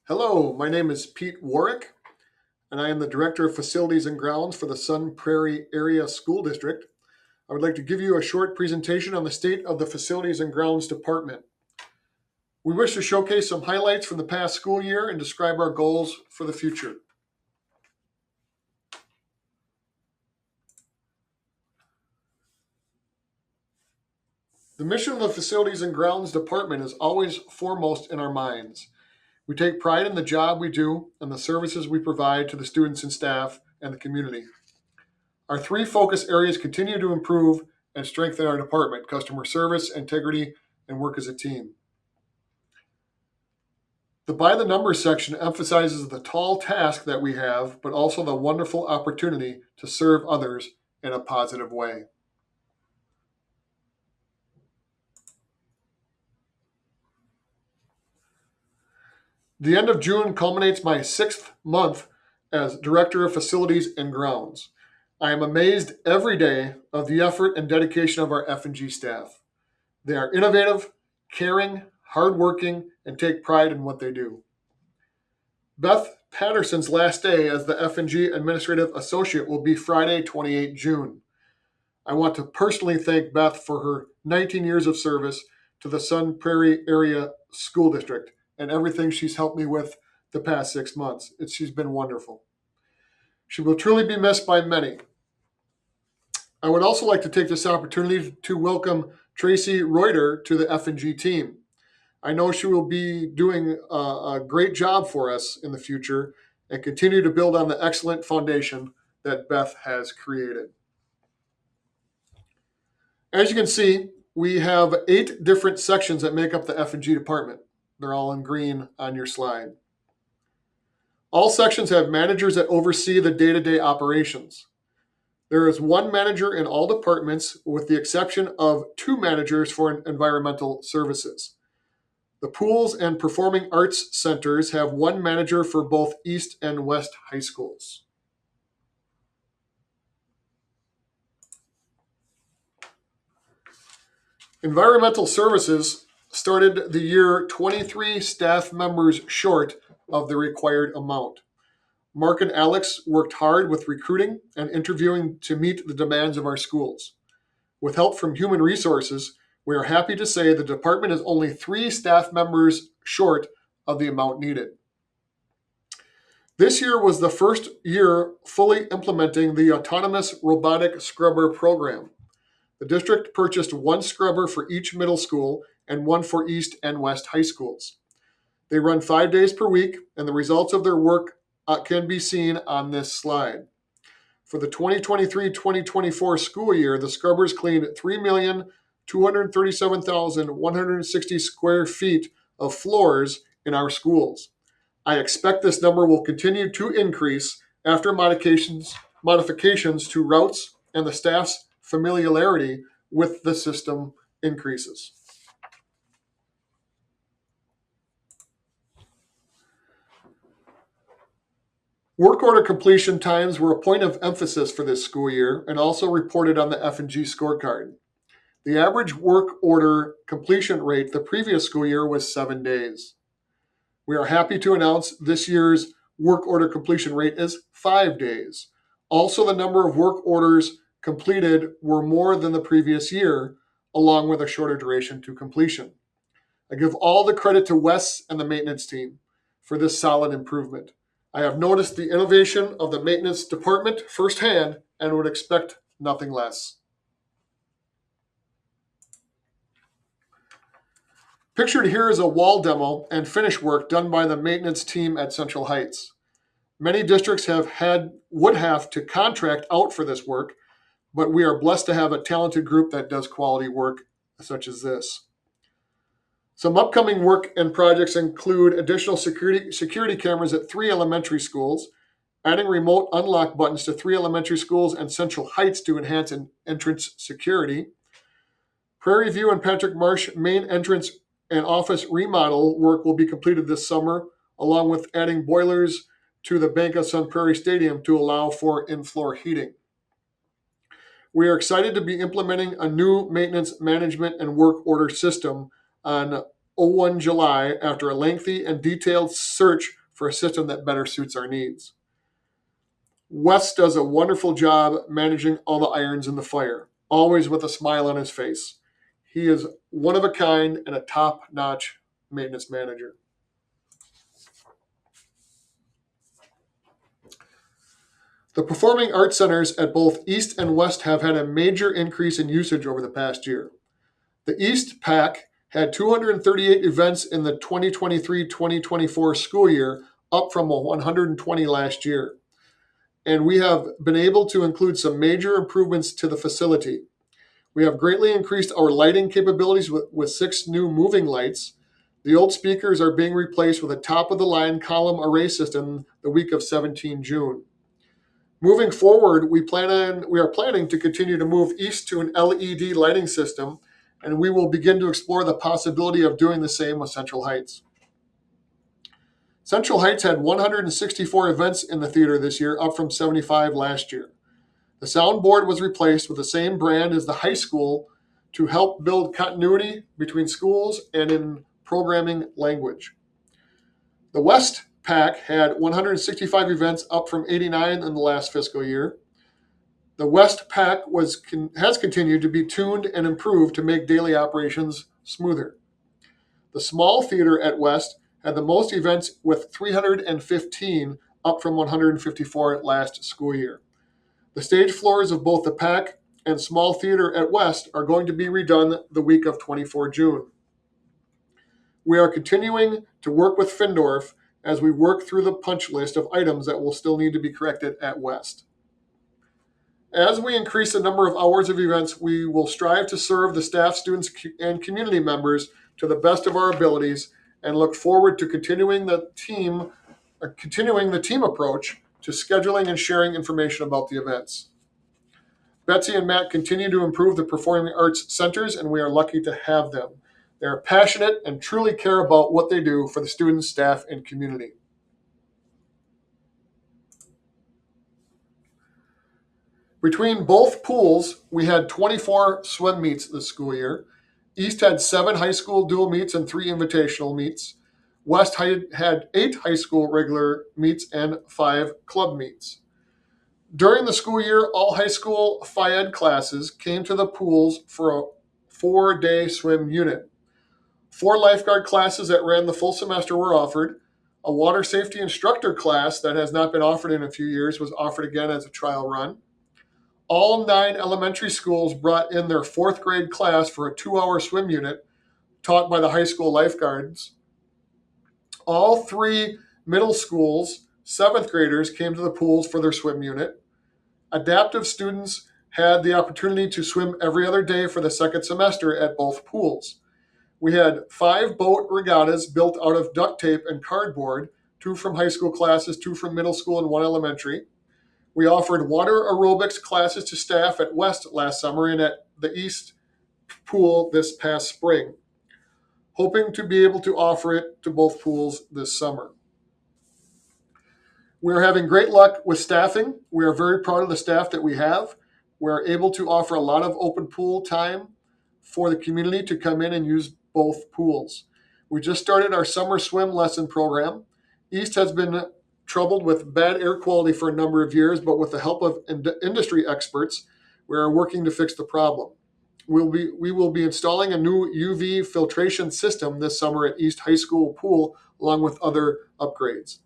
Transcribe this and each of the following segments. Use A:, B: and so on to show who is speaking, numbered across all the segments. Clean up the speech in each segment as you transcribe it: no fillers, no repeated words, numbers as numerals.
A: Hello, my name is Pete Warwick, and I am the Director of Facilities and Grounds for the Sun Prairie Area School District. I would like to give you a short presentation on the state of the Facilities and Grounds Department. We wish to showcase some highlights from the past school year and describe our goals for the future. The mission of the Facilities and Grounds Department is always foremost in our minds. We take pride in the job we do and the services we provide to the students and staff and the community. Our three focus areas continue to improve and strengthen our department: customer service, integrity, and work as a team. The by the numbers section emphasizes the tall task that we have, but also the wonderful opportunity to serve others in a positive way. The end of June culminates my sixth month as Director of Facilities and Grounds. I am amazed every day of the effort and dedication of our F&G staff. They are innovative, caring, hardworking, and take pride in what they do. Beth Patterson's last day as the F&G Administrative Associate will be Friday, 28 June. I want to personally thank Beth for her 19 years of service to the Sun Prairie Area School District and everything she's helped me with the past 6 months. She's been wonderful. She will truly be missed by many. I would also like to take this opportunity to welcome Tracy Reuter to the F&G team. I know she will be doing a great job for us in the future and continue to build on the excellent foundation that Beth has created. As you can see, we have 8 different sections that make up the F&G department. They're all in green on your slide. All sections have managers that oversee the day-to-day operations. There is one manager in all departments, with the exception of 2 managers for environmental services. The pools and performing arts centers have one manager for both East and West high schools. Environmental services started the year 23 staff members short of the required amount. Mark and Alex worked hard with recruiting and interviewing to meet the demands of our schools. With help from human resources, we are happy to say the department is only 3 staff members short of the amount needed. This year was the first year fully implementing the autonomous robotic scrubber program. The district purchased 1 scrubber for each middle school and 1 for East and West high schools. They run 5 days per week, and the results of their work can be seen on this slide. For the 2023-2024 school year, the scrubbers cleaned 3,237,160 square feet of floors in our schools. I expect this number will continue to increase after modifications to routes and the staff's familiarity with the system increases. Work order completion times were a point of emphasis for this school year and also reported on the F&G scorecard. The average work order completion rate the previous school year was 7 days. We are happy to announce this year's work order completion rate is 5 days. Also, the number of work orders completed were more than the previous year, along with a shorter duration to completion. I give all the credit to Wes and the maintenance team for this solid improvement. I have noticed the innovation of the maintenance department firsthand and would expect nothing less. Pictured here is a wall demo and finish work done by the maintenance team at Central Heights. Many districts would have to contract out for this work, but we are blessed to have a talented group that does quality work such as this. Some upcoming work and projects include additional security cameras at 3 elementary schools, adding remote unlock buttons to 3 elementary schools and Central Heights to enhance entrance security. Prairie View and Patrick Marsh main entrance and office remodel work will be completed this summer, along with adding boilers to the Bank of Sun Prairie Stadium to allow for in-floor heating. We are excited to be implementing a new maintenance management and work order system on 01 July after a lengthy and detailed search for a system that better suits our needs. Wes does a wonderful job managing all the irons in the fire, always with a smile on his face. He is one of a kind and a top notch maintenance manager. The performing arts centers at both East and West have had a major increase in usage over the past year. The East PAC had 238 events in the 2023-2024 school year, up from 120 last year. And we have been able to include some major improvements to the facility. We have greatly increased our lighting capabilities with 6 new moving lights. The old speakers are being replaced with a top-of-the-line column array system the week of 17 June. Moving forward, we are planning to continue to move east to an LED lighting system, and we will begin to explore the possibility of doing the same with Central Heights. Central Heights had 164 events in the theater this year, up from 75 last year. The soundboard was replaced with the same brand as the high school to help build continuity between schools and in programming language. The West PAC had 165 events, up from 89 in the last fiscal year. The West PAC has continued to be tuned and improved to make daily operations smoother. The small theater at West had the most events with 315, up from 154 last school year. The stage floors of both the PAC and small theater at West are going to be redone the week of 24 June. We are continuing to work with Findorf as we work through the punch list of items that will still need to be corrected at West. As we increase the number of hours of events, we will strive to serve the staff, students, and community members to the best of our abilities and look forward to continuing the team approach to scheduling and sharing information about the events. Betsy and Matt continue to improve the performing arts centers, and we are lucky to have them. They are passionate and truly care about what they do for the students, staff, and community. Between both pools, we had 24 swim meets this school year. East had 7 high school dual meets and 3 invitational meets. West had 8 high school regular meets and 5 club meets. During the school year, all high school Phi Ed classes came to the pools for a 4-day swim unit. 4 lifeguard classes that ran the full semester were offered. A water safety instructor class that has not been offered in a few years was offered again as a trial run. All 9 elementary schools brought in their 4th grade class for a 2-hour swim unit taught by the high school lifeguards. All 3 middle schools, 7th graders came to the pools for their swim unit. Adaptive students had the opportunity to swim every other day for the second semester at both pools. We had 5 boat regattas built out of duct tape and cardboard, 2 from high school classes, 2 from middle school, and 1 elementary. We offered water aerobics classes to staff at West last summer and at the East pool this past spring, hoping to be able to offer it to both pools this summer. We're having great luck with staffing. We are very proud of the staff that we have. We're able to offer a lot of open pool time for the community to come in and use both pools. We just started our summer swim lesson program. East has been troubled with bad air quality for a number of years, but with the help of industry experts, we are working to fix the problem. We will be installing a new UV filtration system this summer at East High School pool, along with other upgrades.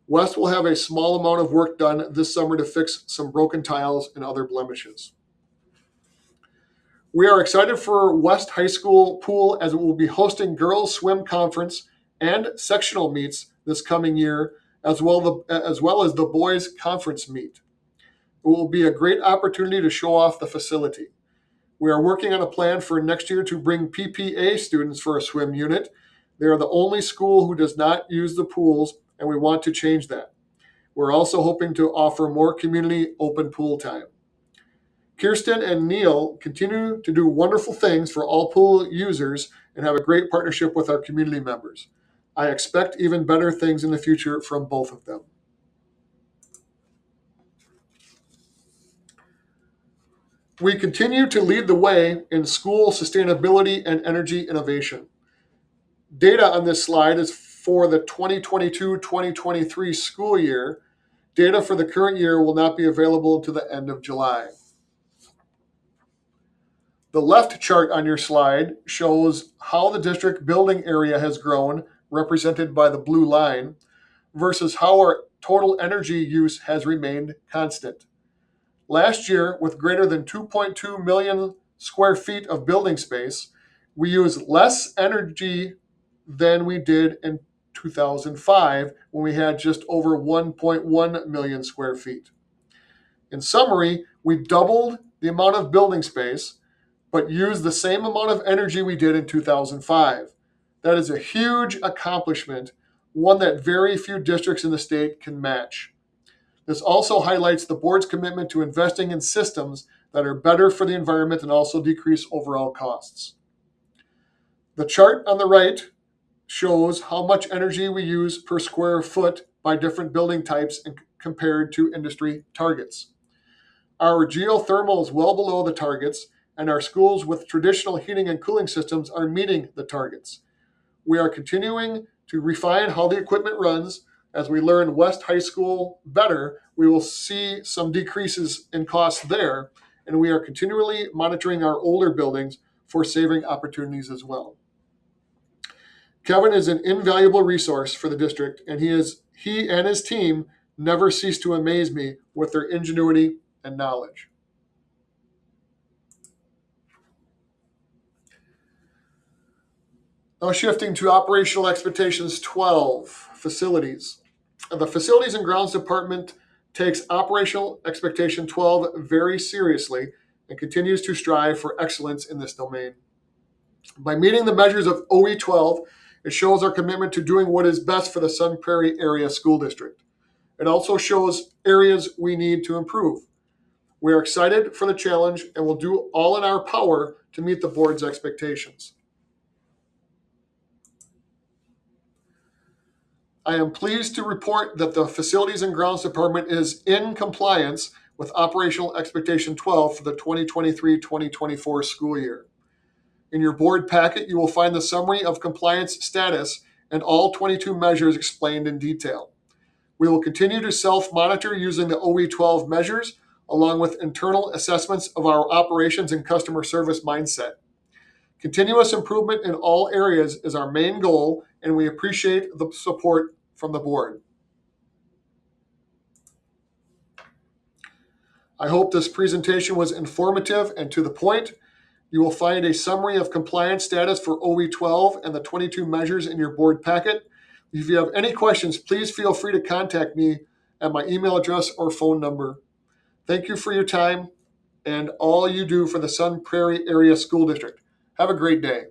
A: West will have a small amount of work done this summer to fix some broken tiles and other blemishes. We are excited for West High School pool as it will be hosting girls swim conference and sectional meets this coming year, as well as the boys conference meet. It will be a great opportunity to show off the facility. We are working on a plan for next year to bring PPA students for a swim unit. They are the only school who does not use the pools, and we want to change that. We're also hoping to offer more community open pool time. Kirsten and Neil continue to do wonderful things for all pool users and have a great partnership with our community members. I expect even better things in the future from both of them. We continue to lead the way in school sustainability and energy innovation. Data on this slide is for the 2022-2023 school year. Data for the current year will not be available until the end of July. The left chart on your slide shows how the district building area has grown, represented by the blue line, versus how our total energy use has remained constant. Last year, with greater than 2.2 million square feet of building space, we used less energy than we did in 2005 when we had just over 1.1 million square feet. In summary, we doubled the amount of building space, but used the same amount of energy we did in 2005. That is a huge accomplishment, one that very few districts in the state can match. This also highlights the board's commitment to investing in systems that are better for the environment and also decrease overall costs. The chart on the right shows how much energy we use per square foot by different building types and compared to industry targets. Our geothermal is well below the targets, and our schools with traditional heating and cooling systems are meeting the targets. We are continuing to refine how the equipment runs. As we learn West High School better, we will see some decreases in costs there, and we are continually monitoring our older buildings for saving opportunities as well. Kevin is an invaluable resource for the district, and he and his team never cease to amaze me with their ingenuity and knowledge. Now shifting to Operational Expectations 12, Facilities. The Facilities and Grounds Department takes Operational Expectation 12 very seriously and continues to strive for excellence in this domain. By meeting the measures of OE 12, it shows our commitment to doing what is best for the Sun Prairie Area School District. It also shows areas we need to improve. We are excited for the challenge and will do all in our power to meet the board's expectations. I am pleased to report that the Facilities and Grounds Department is in compliance with Operational Expectation 12 for the 2023-2024 school year. In your board packet, you will find the summary of compliance status and all 22 measures explained in detail. We will continue to self-monitor using the OE12 measures, along with internal assessments of our operations and customer service mindset. Continuous improvement in all areas is our main goal, and we appreciate the support from the board. I hope this presentation was informative and to the point. You will find a summary of compliance status for OE12 and the 22 measures in your board packet. If you have any questions, please feel free to contact me at my email address or phone number. Thank you for your time and all you do for the Sun Prairie Area School District. Have a great day.